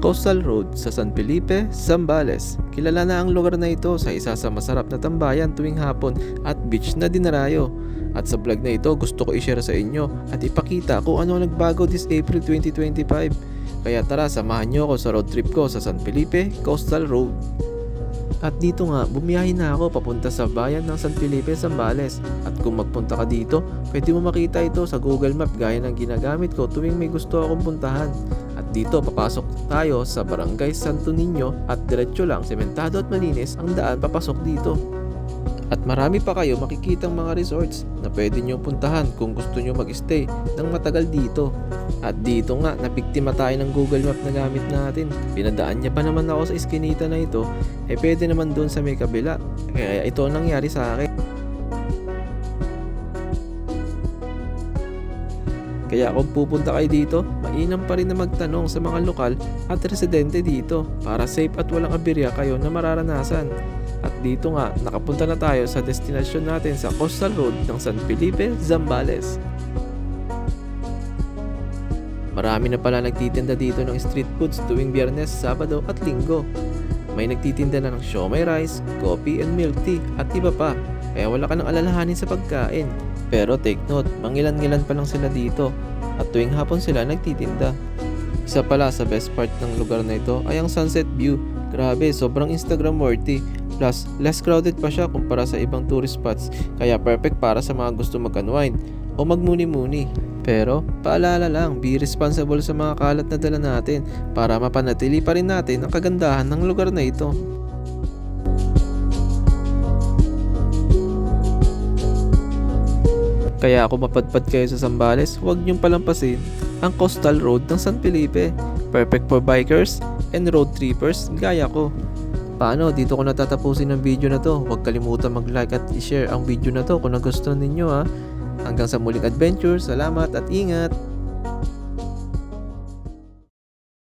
Coastal Road sa San Felipe, Zambales. Kilala na ang lugar na ito sa isa sa masarap na tambayan tuwing hapon at beach na dinarayo. At sa vlog na ito gusto ko i-share sa inyo at ipakita kung ano nagbago this April 2025. Kaya tara, samahan nyo ako sa road trip ko sa San Felipe, Coastal Road. At dito nga, bumiyahin na ako papunta sa bayan ng San Felipe, Zambales. At kung magpunta ka dito, pwede mo makita ito sa Google Map gaya ng ginagamit ko tuwing may gusto akong puntahan. At dito, papasok tayo sa Barangay Santo Niño at diretso lang, sementado at malinis ang daan papasok dito. At marami pa kayo makikitang mga resorts na pwede nyo puntahan kung gusto nyo mag-stay ng matagal dito. At dito nga, nabiktima tayo ng Google Map na gamit natin. Pinadaan niya pa naman ako sa iskinita na ito, pwede naman doon sa may kabila. Kaya ito ang nangyari sa akin. Kaya kung pupunta kayo dito, mainam pa rin na magtanong sa mga lokal at residente dito para safe at walang aberya kayo na mararanasan. At dito nga, nakapunta na tayo sa destinasyon natin sa Coastal Road ng San Felipe, Zambales. Marami na pala nagtitinda dito ng street foods tuwing Biyernes, Sabado at Linggo. May nagtitinda na ng siomai rice, coffee and milk tea at iba pa. Kaya wala ka nang alalahanin sa pagkain. Pero take note, mangilan-ngilan pa lang sila dito at tuwing hapon sila nagtitinda. Isa pala sa best part ng lugar na ito ay ang sunset view. Grabe, sobrang Instagram worthy. Plus, less crowded pa siya kumpara sa ibang tourist spots, kaya perfect para sa mga gusto mag-unwind o magmuni-muni. Pero, paalala lang, be responsible sa mga kalat na dala natin para mapanatili pa rin natin ang kagandahan ng lugar na ito. Kaya kung mapadpad kayo sa Zambales, huwag niyong palampasin ang Coastal Road ng San Felipe. Perfect for bikers and road trippers gaya ko. Paano, dito ko natatapusin ang video na to. Huwag kalimutan mag-like at i-share ang video na to kung nagustuhan ninyo ha. Hanggang sa muling adventure, salamat at ingat!